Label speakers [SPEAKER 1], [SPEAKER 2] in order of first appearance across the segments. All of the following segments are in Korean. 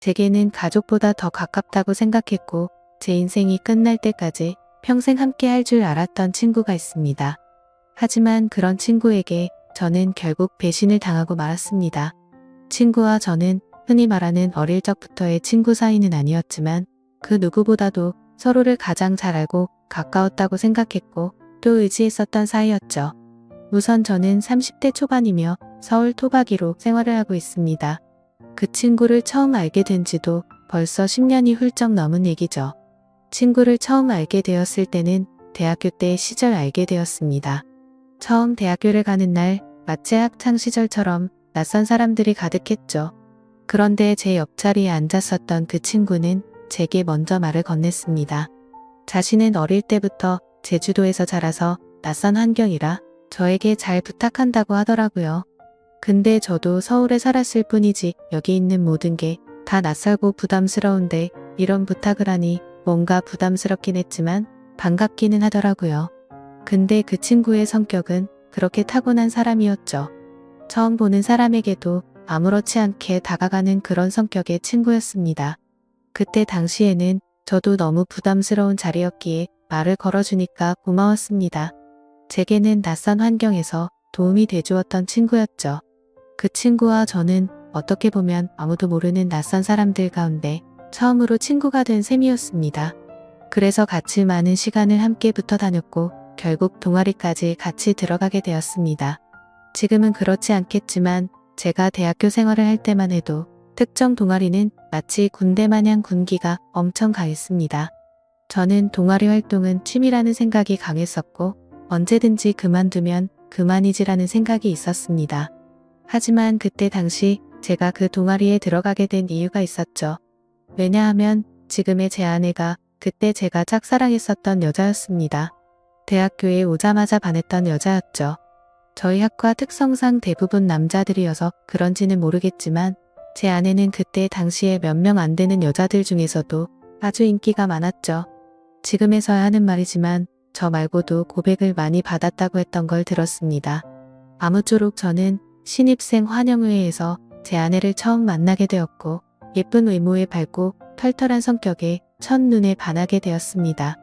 [SPEAKER 1] 제게는 가족보다 더 가깝다고 생각했고 제 인생이 끝날 때까지 평생 함께 할 줄 알았던 친구가 있습니다. 하지만 그런 친구에게 저는 결국 배신을 당하고 말았습니다. 친구와 저는 흔히 말하는 어릴 적부터의 친구 사이는 아니었지만 그 누구보다도 서로를 가장 잘 알고 가까웠다고 생각했고 또 의지했었던 사이였죠. 우선 저는 30대 초반이며 서울 토박이로 생활을 하고 있습니다. 그 친구를 처음 알게 된 지도 벌써 10년이 훌쩍 넘은 얘기죠. 친구를 처음 알게 되었을 때는 대학교 때 시절 알게 되었습니다. 처음 대학교를 가는 날 마치 학창 시절처럼 낯선 사람들이 가득했죠. 그런데 제 옆자리에 앉았었던 그 친구는 제게 먼저 말을 건넸습니다. 자신은 어릴 때부터 제주도에서 자라서 낯선 환경이라 저에게 잘 부탁한다고 하더라고요. 근데 저도 서울에 살았을 뿐이지 여기 있는 모든 게 다 낯설고 부담스러운데 이런 부탁을 하니 뭔가 부담스럽긴 했지만 반갑기는 하더라고요. 근데 그 친구의 성격은 그렇게 타고난 사람이었죠. 처음 보는 사람에게도 아무렇지 않게 다가가는 그런 성격의 친구였습니다. 그때 당시에는 저도 너무 부담스러운 자리였기에 말을 걸어주니까 고마웠습니다. 제게는 낯선 환경에서 도움이 돼주었던 친구였죠. 그 친구와 저는 어떻게 보면 아무도 모르는 낯선 사람들 가운데 처음으로 친구가 된 셈이었습니다. 그래서 같이 많은 시간을 함께 붙어 다녔고 결국 동아리까지 같이 들어가게 되었습니다. 지금은 그렇지 않겠지만 제가 대학교 생활을 할 때만 해도 특정 동아리는 마치 군대 마냥 군기가 엄청 강했습니다. 저는 동아리 활동은 취미라는 생각이 강했었고 언제든지 그만두면 그만이지라는 생각이 있었습니다. 하지만 그때 당시 제가 그 동아리에 들어가게 된 이유가 있었죠. 왜냐하면 지금의 제 아내가 그때 제가 짝사랑했었던 여자였습니다. 대학교에 오자마자 반했던 여자였죠. 저희 학과 특성상 대부분 남자들이어서 그런지는 모르겠지만 제 아내는 그때 당시에 몇 명 안 되는 여자들 중에서도 아주 인기가 많았죠. 지금에서야 하는 말이지만 저 말고도 고백을 많이 받았다고 했던 걸 들었습니다. 아무쪼록 저는 신입생 환영회에서 제 아내를 처음 만나게 되었고 예쁜 외모에 밝고 털털한 성격에 첫눈에 반하게 되었습니다.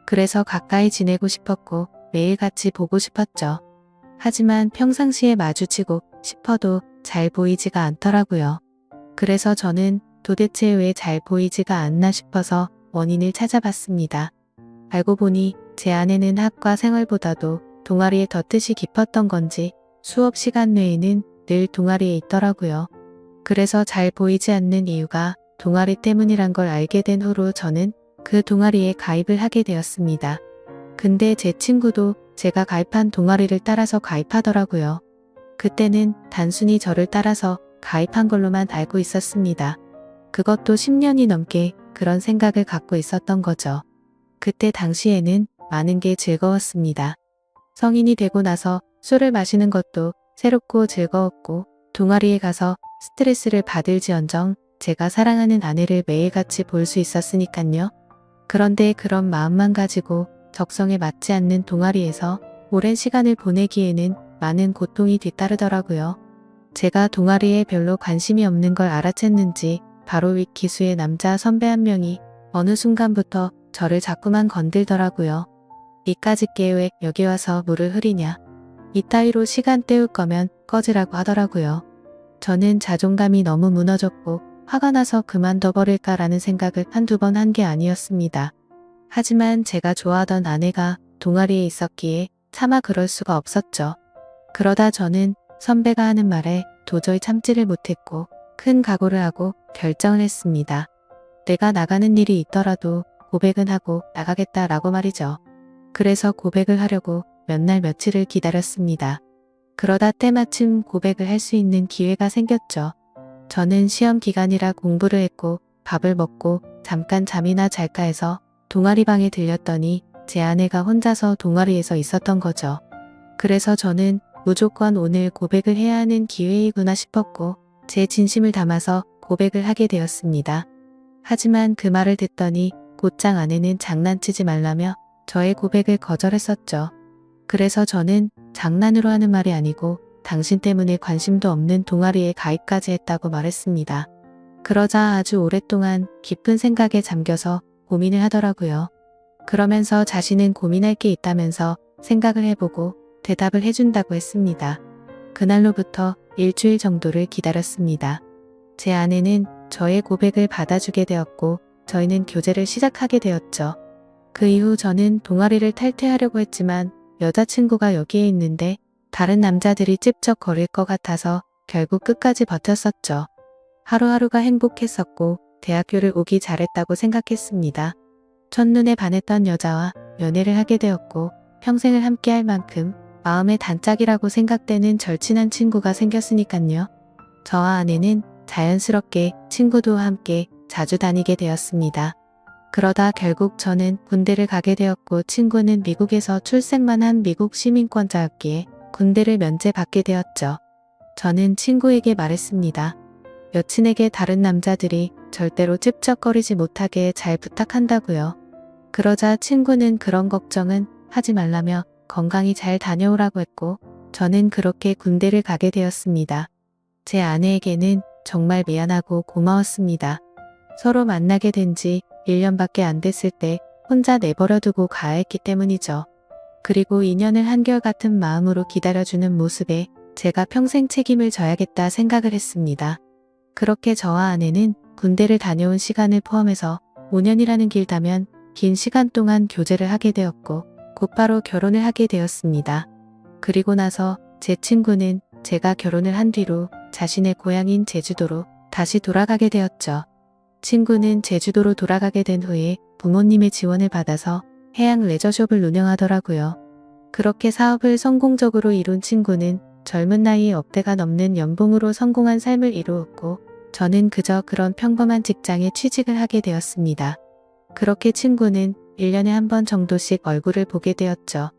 [SPEAKER 1] 그래서 가까이 지내고 싶었고 매일 같이 보고 싶었죠. 하지만 평상시에 마주치고 싶어도 잘 보이지가 않더라고요. 그래서 저는 도대체 왜 잘 보이지가 않나 싶어서 원인을 찾아봤습니다. 알고 보니 제 아내는 학과 생활보다도 동아리에 더 뜻이 깊었던 건지 수업 시간 외에는 늘 동아리에 있더라고요. 그래서 잘 보이지 않는 이유가 동아리 때문이란 걸 알게 된 후로 저는 그 동아리에 가입을 하게 되었습니다. 근데 제 친구도 제가 가입한 동아리를 따라서 가입하더라고요. 그때는 단순히 저를 따라서 가입한 걸로만 알고 있었습니다. 그것도 10년이 넘게 그런 생각을 갖고 있었던 거죠. 그때 당시에는 많은 게 즐거웠습니다. 성인이 되고 나서 술을 마시는 것도 새롭고 즐거웠고 동아리에 가서 스트레스를 받을지언정 제가 사랑하는 아내를 매일같이 볼 수 있었으니깐요. 그런데 그런 마음만 가지고 적성에 맞지 않는 동아리에서 오랜 시간을 보내기에는 많은 고통이 뒤따르더라고요. 제가 동아리에 별로 관심이 없는 걸 알아챘는지 바로 윗 기수의 남자 선배 한 명이 어느 순간부터 저를 자꾸만 건들더라고요. 이까짓 게 왜 여기 와서 물을 흐리냐. 이따위로 시간 때울 거면 꺼지라고 하더라고요. 저는 자존감이 너무 무너졌고 화가 나서 그만둬버릴까라는 생각을 한두 번 한 게 아니었습니다. 하지만 제가 좋아하던 아내가 동아리에 있었기에 차마 그럴 수가 없었죠. 그러다 저는 선배가 하는 말에 도저히 참지를 못했고 큰 각오를 하고 결정을 했습니다. 내가 나가는 일이 있더라도 고백은 하고 나가겠다라고 말이죠. 그래서 고백을 하려고 몇 날 며칠을 기다렸습니다. 그러다 때마침 고백을 할 수 있는 기회가 생겼죠. 저는 시험 기간이라 공부를 했고 밥을 먹고 잠깐 잠이나 잘까 해서 동아리방에 들렸더니 제 아내가 혼자서 동아리에서 있었던 거죠. 그래서 저는 무조건 오늘 고백을 해야 하는 기회이구나 싶었고 제 진심을 담아서 고백을 하게 되었습니다. 하지만 그 말을 듣더니 곧장 아내는 장난치지 말라며 저의 고백을 거절했었죠. 그래서 저는 장난으로 하는 말이 아니고 당신 때문에 관심도 없는 동아리에 가입까지 했다고 말했습니다. 그러자 아주 오랫동안 깊은 생각에 잠겨서 고민을 하더라고요. 그러면서 자신은 고민할 게 있다면서 생각을 해보고 대답을 해준다고 했습니다. 그날로부터 일주일 정도를 기다렸습니다. 제 아내는 저의 고백을 받아주게 되었고 저희는 교제를 시작하게 되었죠. 그 이후 저는 동아리를 탈퇴하려고 했지만 여자친구가 여기에 있는데 다른 남자들이 찝쩍거릴 것 같아서 결국 끝까지 버텼었죠. 하루하루가 행복했었고 대학교를 오기 잘했다고 생각했습니다. 첫눈에 반했던 여자와 연애를 하게 되었고 평생을 함께할 만큼 마음의 단짝이라고 생각되는 절친한 친구가 생겼으니깐요. 저와 아내는 자연스럽게 친구도 함께 자주 다니게 되었습니다. 그러다 결국 저는 군대를 가게 되었고 친구는 미국에서 출생만 한 미국 시민권자였기에 군대를 면제받게 되었죠. 저는 친구에게 말했습니다. 여친에게 다른 남자들이 절대로 찝쩍거리지 못하게 잘 부탁한다고요. 그러자 친구는 그런 걱정은 하지 말라며 건강히 잘 다녀오라고 했고 저는 그렇게 군대를 가게 되었습니다. 제 아내에게는 정말 미안하고 고마웠습니다. 서로 만나게 된 지 1년밖에 안 됐을 때 혼자 내버려두고 가야 했기 때문이죠. 그리고 인연을 한결같은 마음으로 기다려주는 모습에 제가 평생 책임을 져야겠다 생각을 했습니다. 그렇게 저와 아내는 군대를 다녀온 시간을 포함해서 5년이라는 길다면 긴 시간 동안 교제를 하게 되었고 곧바로 결혼을 하게 되었습니다. 그리고 나서 제 친구는 제가 결혼을 한 뒤로 자신의 고향인 제주도로 다시 돌아가게 되었죠. 친구는 제주도로 돌아가게 된 후에 부모님의 지원을 받아서 해양 레저숍을 운영하더라고요. 그렇게 사업을 성공적으로 이룬 친구는 젊은 나이에 억대가 넘는 연봉으로 성공한 삶을 이루었고 저는 그저 그런 평범한 직장에 취직을 하게 되었습니다. 그렇게 친구는 1년에 한 번 정도씩 얼굴을 보게 되었죠.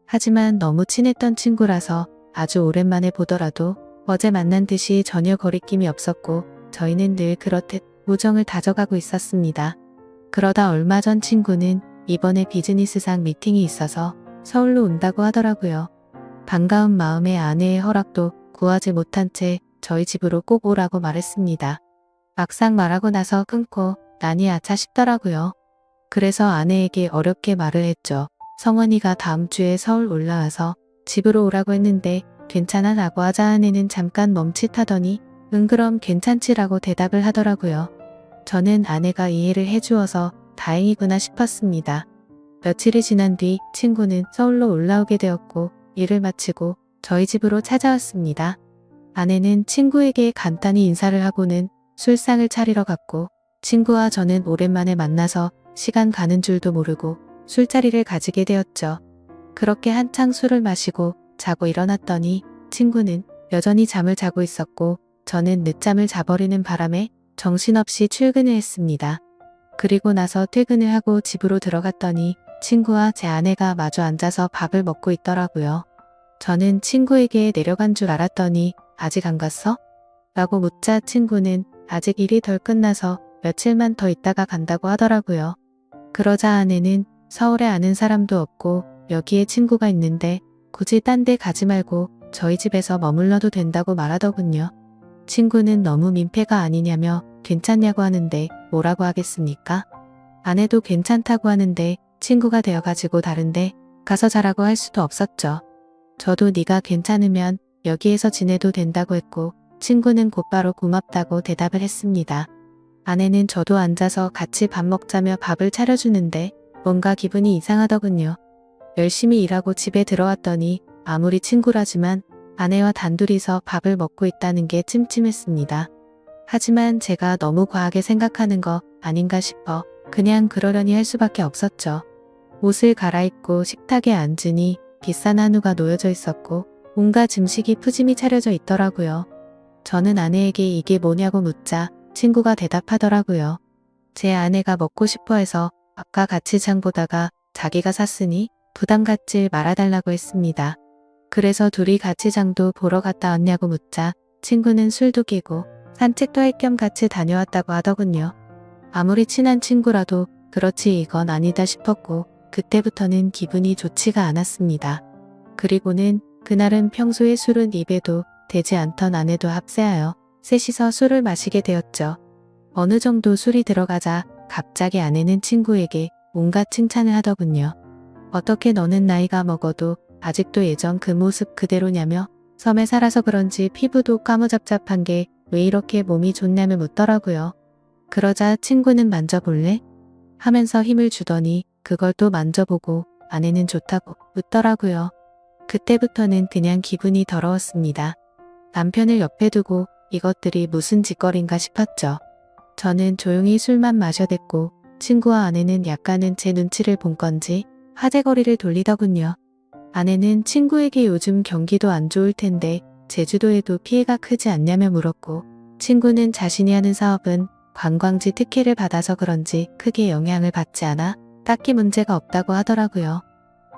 [SPEAKER 1] 하지만 너무 친했던 친구라서 아주 오랜만에 보더라도 어제 만난 듯이 전혀 거리낌이 없었고 저희는 늘 그렇듯 우정을 다져가고 있었습니다. 그러다 얼마 전 친구는 이번에 비즈니스상 미팅이 있어서 서울로 온다고 하더라고요. 반가운 마음에 아내의 허락도 구하지 못한 채 저희 집으로 꼭 오라고 말했습니다. 막상 말하고 나서 끊고 난이 아차 싶더라고요. 그래서 아내에게 어렵게 말을 했죠. 성원이가 다음 주에 서울 올라와서 집으로 오라고 했는데 괜찮아 라고 하자 아내는 잠깐 멈칫하더니 그럼 괜찮지라고 대답을 하더라고요. 저는 아내가 이해를 해주어서 다행이구나 싶었습니다. 며칠이 지난 뒤 친구는 서울로 올라오게 되었고 일을 마치고 저희 집으로 찾아왔습니다. 아내는 친구에게 간단히 인사를 하고는 술상을 차리러 갔고 친구와 저는 오랜만에 만나서 시간 가는 줄도 모르고 술자리를 가지게 되었죠. 그렇게 한창 술을 마시고 자고 일어났더니 친구는 여전히 잠을 자고 있었고 저는 늦잠을 자버리는 바람에 정신없이 출근을 했습니다. 그리고 나서 퇴근을 하고 집으로 들어갔더니 친구와 제 아내가 마주 앉아서 밥을 먹고 있더라고요. 저는 친구에게 내려간 줄 알았더니 아직 안 갔어? 라고 묻자 친구는 아직 일이 덜 끝나서 며칠만 더 있다가 간다고 하더라고요. 그러자 아내는 서울에 아는 사람도 없고 여기에 친구가 있는데 굳이 딴 데 가지 말고 저희 집에서 머물러도 된다고 말하더군요. 친구는 너무 민폐가 아니냐며 괜찮냐고 하는데 뭐라고 하겠습니까? 아내도 괜찮다고 하는데 친구가 되어가지고 다른데 가서 자라고 할 수도 없었죠. 저도 네가 괜찮으면 여기에서 지내도 된다고 했고 친구는 곧바로 고맙다고 대답을 했습니다. 아내는 저도 앉아서 같이 밥 먹자며 밥을 차려주는데 뭔가 기분이 이상하더군요. 열심히 일하고 집에 들어왔더니 아무리 친구라지만 아내와 단둘이서 밥을 먹고 있다는 게 찜찜했습니다. 하지만 제가 너무 과하게 생각하는 거 아닌가 싶어 그냥 그러려니 할 수밖에 없었죠. 옷을 갈아입고 식탁에 앉으니 비싼 한우가 놓여져 있었고 온갖 음식이 푸짐히 차려져 있더라고요. 저는 아내에게 이게 뭐냐고 묻자 친구가 대답하더라고요. 제 아내가 먹고 싶어 해서 아까 같이 장 보다가 자기가 샀으니 부담 갖지 말아달라고 했습니다. 그래서 둘이 같이 장도 보러 갔다 왔냐고 묻자 친구는 술도 끼고 산책도 할 겸 같이 다녀왔다고 하더군요. 아무리 친한 친구라도 그렇지 이건 아니다 싶었고 그때부터는 기분이 좋지가 않았습니다. 그리고는 그날은 평소에 술은 입에도 대지 않던 아내도 합세하여 셋이서 술을 마시게 되었죠. 어느 정도 술이 들어가자 갑자기 아내는 친구에게 온갖 칭찬을 하더군요. 어떻게 너는 나이가 먹어도 아직도 예전 그 모습 그대로냐며 섬에 살아서 그런지 피부도 까무잡잡한 게 왜 이렇게 몸이 좋냐며 묻더라고요. 그러자 친구는 만져볼래? 하면서 힘을 주더니 그걸 또 만져보고 아내는 좋다고 묻더라고요. 그때부터는 그냥 기분이 더러웠습니다. 남편을 옆에 두고 이것들이 무슨 짓거리인가 싶었죠. 저는 조용히 술만 마셔댔고 친구와 아내는 약간은 제 눈치를 본 건지 화제거리를 돌리더군요. 아내는 친구에게 요즘 경기도 안 좋을 텐데 제주도에도 피해가 크지 않냐며 물었고, 친구는 자신이 하는 사업은 관광지 특혜를 받아서 그런지 크게 영향을 받지 않아 딱히 문제가 없다고 하더라고요.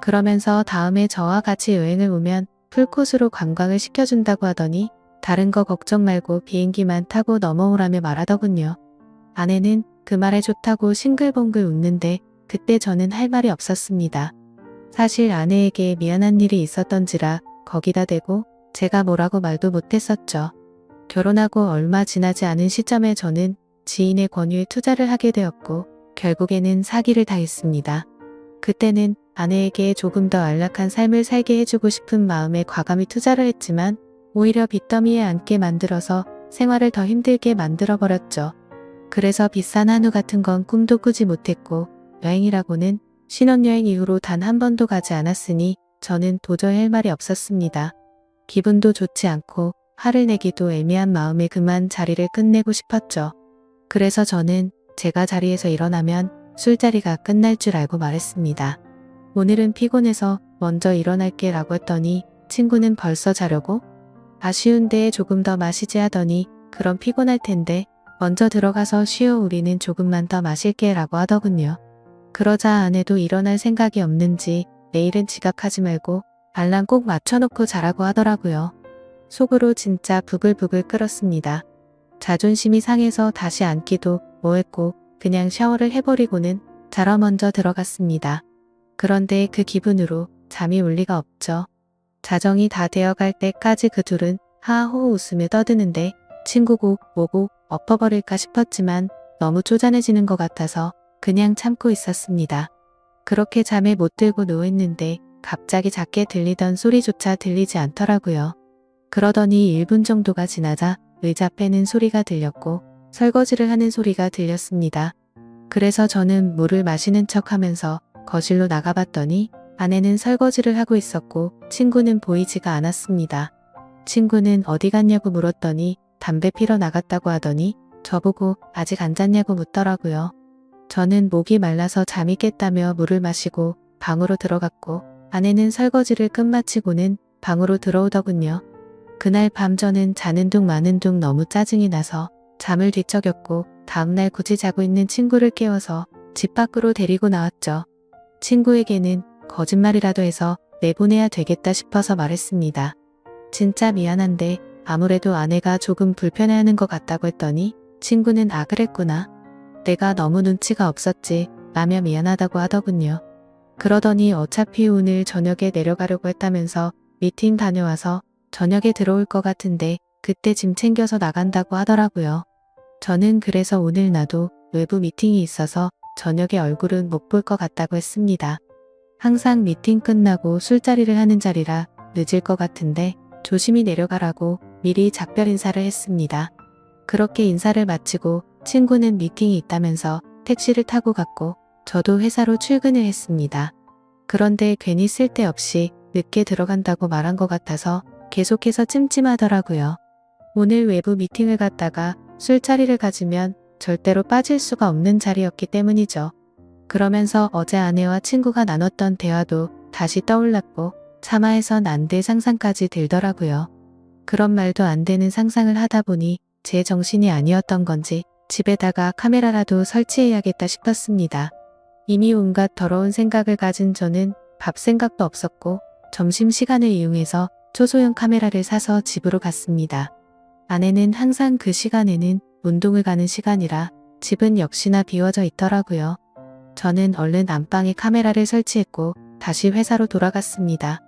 [SPEAKER 1] 그러면서 다음에 저와 같이 여행을 오면 풀코스로 관광을 시켜준다고 하더니 다른 거 걱정 말고 비행기만 타고 넘어오라며 말하더군요. 아내는 그 말에 좋다고 싱글벙글 웃는데 그때 저는 할 말이 없었습니다. 사실 아내에게 미안한 일이 있었던지라 거기다 대고 제가 뭐라고 말도 못했었죠. 결혼하고 얼마 지나지 않은 시점에 저는 지인의 권유에 투자를 하게 되었고 결국에는 사기를 당했습니다. 그때는 아내에게 조금 더 안락한 삶을 살게 해주고 싶은 마음에 과감히 투자를 했지만 오히려 빚더미에 앉게 만들어서 생활을 더 힘들게 만들어버렸죠. 그래서 비싼 한우 같은 건 꿈도 꾸지 못했고 여행이라고는 신혼여행 이후로 단 한 번도 가지 않았으니 저는 도저히 할 말이 없었습니다. 기분도 좋지 않고 화를 내기도 애매한 마음에 그만 자리를 끝내고 싶었죠. 그래서 저는 제가 자리에서 일어나면 술자리가 끝날 줄 알고 말했습니다. 오늘은 피곤해서 먼저 일어날게 라고 했더니 친구는 벌써 자려고? 아쉬운데 조금 더 마시지 하더니 그럼 피곤할 텐데 먼저 들어가서 쉬어 우리는 조금만 더 마실게 라고 하더군요. 그러자 아내도 일어날 생각이 없는지 내일은 지각하지 말고 알람 꼭 맞춰놓고 자라고 하더라고요. 속으로 진짜 부글부글 끓었습니다. 자존심이 상해서 다시 앉기도 뭐했고 그냥 샤워를 해버리고는 자러 먼저 들어갔습니다. 그런데 그 기분으로 잠이 올 리가 없죠. 자정이 다 되어갈 때까지 그 둘은 하하호호 웃으며 떠드는데 친구고 뭐고 엎어버릴까 싶었지만 너무 쪼잔해지는 것 같아서 그냥 참고 있었습니다. 그렇게 잠에 못 들고 누워있는데 갑자기 작게 들리던 소리조차 들리지 않더라고요. 그러더니 1분 정도가 지나자 의자 빼는 소리가 들렸고 설거지를 하는 소리가 들렸습니다. 그래서 저는 물을 마시는 척하면서 거실로 나가봤더니 아내는 설거지를 하고 있었고 친구는 보이지가 않았습니다. 친구는 어디 갔냐고 물었더니 담배 피러 나갔다고 하더니 저보고 아직 안 잤냐고 묻더라고요. 저는 목이 말라서 잠이 깼다며 물을 마시고 방으로 들어갔고 아내는 설거지를 끝마치고는 방으로 들어오더군요. 그날 밤 저는 자는 둥 마는 둥 너무 짜증이 나서 잠을 뒤척였고 다음날 굳이 자고 있는 친구를 깨워서 집 밖으로 데리고 나왔죠. 친구에게는 거짓말이라도 해서 내보내야 되겠다 싶어서 말했습니다. 진짜 미안한데 아무래도 아내가 조금 불편해하는 것 같다고 했더니 친구는 아 그랬구나. 내가 너무 눈치가 없었지 라며 미안하다고 하더군요. 그러더니 어차피 오늘 저녁에 내려가려고 했다면서 미팅 다녀와서 저녁에 들어올 것 같은데 그때 짐 챙겨서 나간다고 하더라고요. 저는 그래서 오늘 나도 외부 미팅이 있어서 저녁에 얼굴은 못 볼 것 같다고 했습니다. 항상 미팅 끝나고 술자리를 하는 자리라 늦을 것 같은데 조심히 내려가라고 미리 작별 인사를 했습니다. 그렇게 인사를 마치고 친구는 미팅이 있다면서 택시를 타고 갔고 저도 회사로 출근을 했습니다. 그런데 괜히 쓸데없이 늦게 들어간다고 말한 것 같아서 계속해서 찜찜하더라고요. 오늘 외부 미팅을 갔다가 술자리를 가지면 절대로 빠질 수가 없는 자리였기 때문이죠. 그러면서 어제 아내와 친구가 나눴던 대화도 다시 떠올랐고 차마해선 안 될 상상까지 들더라고요. 그런 말도 안 되는 상상을 하다 보니 제 정신이 아니었던 건지 집에다가 카메라라도 설치해야겠다 싶었습니다. 이미 온갖 더러운 생각을 가진 저는 밥 생각도 없었고 점심시간을 이용해서 초소형 카메라를 사서 집으로 갔습니다. 아내는 항상 그 시간에는 운동을 가는 시간이라 집은 역시나 비워져 있더라고요. 저는 얼른 안방에 카메라를 설치했고 다시 회사로 돌아갔습니다.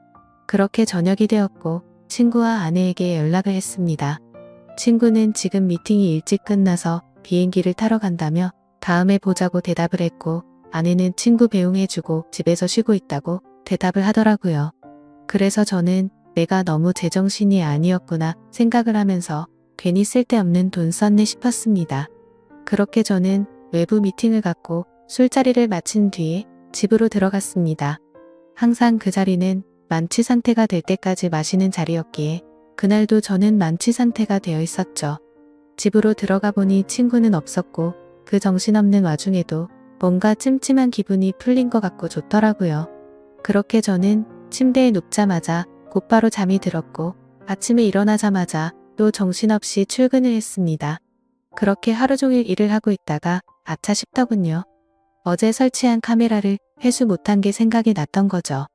[SPEAKER 1] 그렇게 저녁이 되었고 친구와 아내에게 연락을 했습니다. 친구는 지금 미팅이 일찍 끝나서 비행기를 타러 간다며 다음에 보자고 대답을 했고 아내는 친구 배웅해주고 집에서 쉬고 있다고 대답을 하더라고요. 그래서 저는 내가 너무 제정신이 아니었구나 생각을 하면서 괜히 쓸데없는 돈 썼네 싶었습니다. 그렇게 저는 외부 미팅을 갖고 술자리를 마친 뒤에 집으로 들어갔습니다. 항상 그 자리는 만취 상태가 될 때까지 마시는 자리였기에 그날도 저는 만취 상태가 되어 있었죠. 집으로 들어가 보니 친구는 없었고 그 정신없는 와중에도 뭔가 찜찜한 기분이 풀린 것 같고 좋더라고요. 그렇게 저는 침대에 눕자마자 곧바로 잠이 들었고 아침에 일어나자마자 또 정신없이 출근을 했습니다. 그렇게 하루 종일 일을 하고 있다가 아차 싶더군요. 어제 설치한 카메라를 회수 못한 게 생각이 났던 거죠.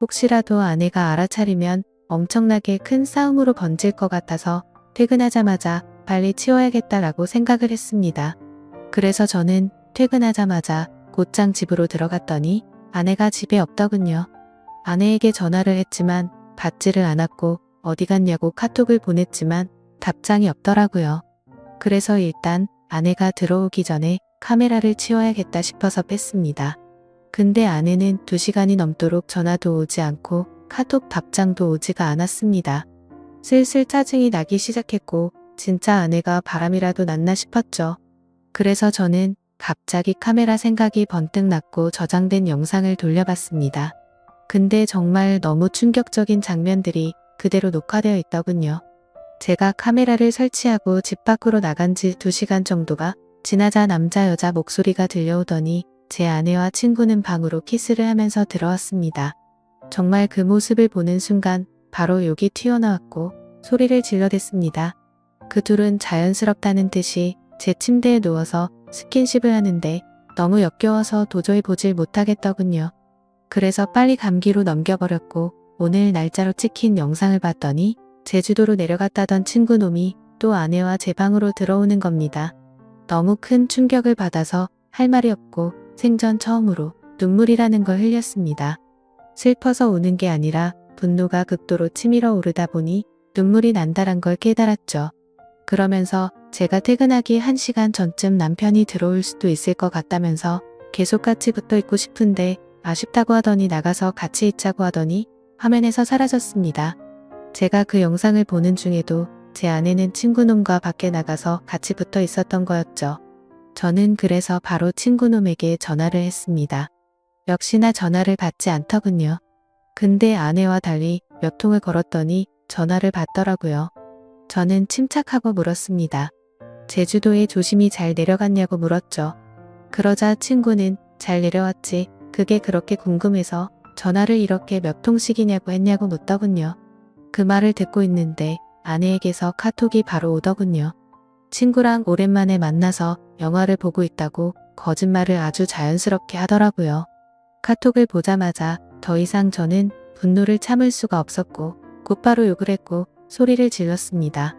[SPEAKER 1] 혹시라도 아내가 알아차리면 엄청나게 큰 싸움으로 번질 것 같아서 퇴근하자마자 빨리 치워야겠다라고 생각을 했습니다. 그래서 저는 퇴근하자마자 곧장 집으로 들어갔더니 아내가 집에 없더군요. 아내에게 전화를 했지만 받지를 않았고 어디 갔냐고 카톡을 보냈지만 답장이 없더라고요. 그래서 일단 아내가 들어오기 전에 카메라를 치워야겠다 싶어서 뺐습니다. 근데 아내는 2시간이 넘도록 전화도 오지 않고 카톡 답장도 오지가 않았습니다. 슬슬 짜증이 나기 시작했고 진짜 아내가 바람이라도 났나 싶었죠. 그래서 저는 갑자기 카메라 생각이 번뜩 났고 저장된 영상을 돌려봤습니다. 근데 정말 너무 충격적인 장면들이 그대로 녹화되어 있더군요. 제가 카메라를 설치하고 집 밖으로 나간 지 2시간 정도가 지나자 남자 여자 목소리가 들려오더니 제 아내와 친구는 방으로 키스를 하면서 들어왔습니다. 정말 그 모습을 보는 순간 바로 욕이 튀어나왔고 소리를 질러댔습니다. 그 둘은 자연스럽다는 듯이 제 침대에 누워서 스킨십을 하는데 너무 역겨워서 도저히 보질 못하겠더군요. 그래서 빨리 감기로 넘겨버렸고 오늘 날짜로 찍힌 영상을 봤더니 제주도로 내려갔다던 친구놈이 또 아내와 제 방으로 들어오는 겁니다. 너무 큰 충격을 받아서 할 말이 없고 생전 처음으로 눈물이라는 걸 흘렸습니다. 슬퍼서 우는 게 아니라 분노가 극도로 치밀어 오르다 보니 눈물이 난다란 걸 깨달았죠. 그러면서 제가 퇴근하기 1시간 전쯤 남편이 들어올 수도 있을 것 같다면서 계속 같이 붙어 있고 싶은데 아쉽다고 하더니 나가서 같이 있자고 하더니 화면에서 사라졌습니다. 제가 그 영상을 보는 중에도 제 아내는 친구놈과 밖에 나가서 같이 붙어 있었던 거였죠. 저는 그래서 바로 친구놈에게 전화를 했습니다. 역시나 전화를 받지 않더군요. 근데 아내와 달리 몇 통을 걸었더니 전화를 받더라고요. 저는 침착하고 물었습니다. 제주도에 조심히 잘 내려갔냐고 물었죠. 그러자 친구는 잘 내려왔지. 그게 그렇게 궁금해서 전화를 이렇게 몇 통씩이냐고 했냐고 묻더군요. 그 말을 듣고 있는데 아내에게서 카톡이 바로 오더군요. 친구랑 오랜만에 만나서 영화를 보고 있다고 거짓말을 아주 자연스럽게 하더라고요. 카톡을 보자마자 더 이상 저는 분노를 참을 수가 없었고 곧바로 욕을 했고 소리를 질렀습니다.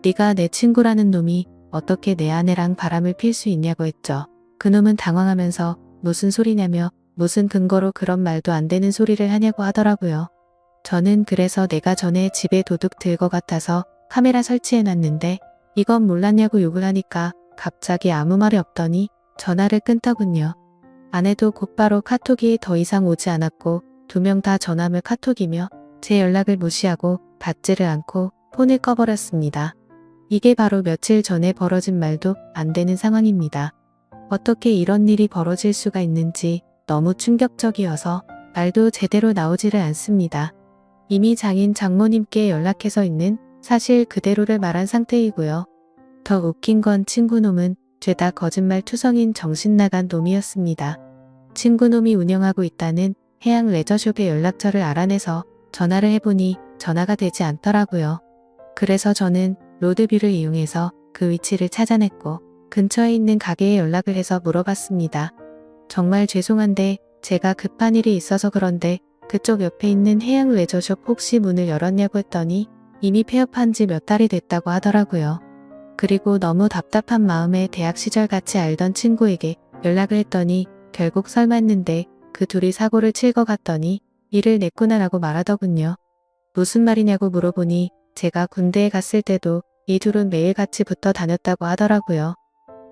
[SPEAKER 1] 네가 내 친구라는 놈이 어떻게 내 아내랑 바람을 필 수 있냐고 했죠. 그놈은 당황하면서 무슨 소리냐며 무슨 근거로 그런 말도 안 되는 소리를 하냐고 하더라고요. 저는 그래서 내가 전에 집에 도둑 들 것 같아서 카메라 설치해놨는데 이건 몰랐냐고 욕을 하니까 갑자기 아무 말이 없더니 전화를 끊더군요. 아내도 곧바로 카톡이 더 이상 오지 않았고 2명 다 전화물 카톡이며 제 연락을 무시하고 받지를 않고 폰을 꺼버렸습니다. 이게 바로 며칠 전에 벌어진 말도 안 되는 상황입니다. 어떻게 이런 일이 벌어질 수가 있는지 너무 충격적이어서 말도 제대로 나오지를 않습니다. 이미 장인 장모님께 연락해서 있는 사실 그대로를 말한 상태이고요. 더 웃긴 건 친구놈은 죄다 거짓말 투성인 정신나간 놈이었습니다. 친구놈이 운영하고 있다는 해양 레저숍의 연락처를 알아내서 전화를 해보니 전화가 되지 않더라고요. 그래서 저는 로드뷰를 이용해서 그 위치를 찾아냈고 근처에 있는 가게에 연락을 해서 물어봤습니다. 정말 죄송한데 제가 급한 일이 있어서 그런데 그쪽 옆에 있는 해양 레저숍 혹시 문을 열었냐고 했더니 이미 폐업한 지 몇 달이 됐다고 하더라고요. 그리고 너무 답답한 마음에 대학 시절 같이 알던 친구에게 연락을 했더니 결국 설맞는데 그 둘이 사고를 칠 것 같더니 일을 냈구나라고 말하더군요. 무슨 말이냐고 물어보니 제가 군대에 갔을 때도 이 둘은 매일 같이 붙어 다녔다고 하더라고요.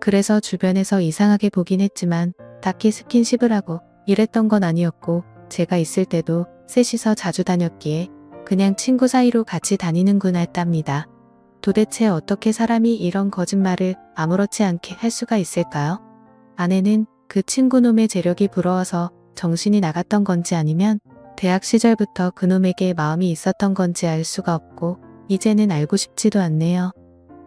[SPEAKER 1] 그래서 주변에서 이상하게 보긴 했지만 딱히 스킨십을 하고 이랬던 건 아니었고 제가 있을 때도 셋이서 자주 다녔기에 그냥 친구 사이로 같이 다니는구나 했답니다. 도대체 어떻게 사람이 이런 거짓말을 아무렇지 않게 할 수가 있을까요? 아내는 그 친구놈의 재력이 부러워서 정신이 나갔던 건지 아니면 대학 시절부터 그놈에게 마음이 있었던 건지 알 수가 없고 이제는 알고 싶지도 않네요.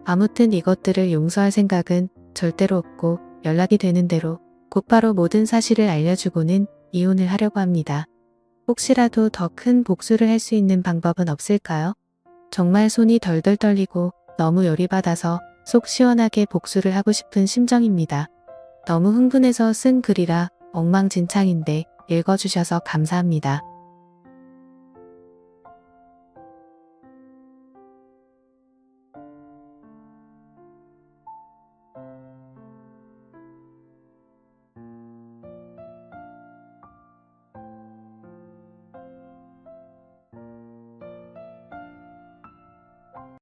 [SPEAKER 1] 아무튼 이것들을 용서할 생각은 절대로 없고 연락이 되는 대로 곧바로 모든 사실을 알려주고는 이혼을 하려고 합니다. 혹시라도 더 큰 복수를 할 수 있는 방법은 없을까요? 정말 손이 덜덜 떨리고 너무 열이 받아서 속 시원하게 복수를 하고 싶은 심정입니다. 너무 흥분해서 쓴 글이라 엉망진창인데 읽어주셔서 감사합니다.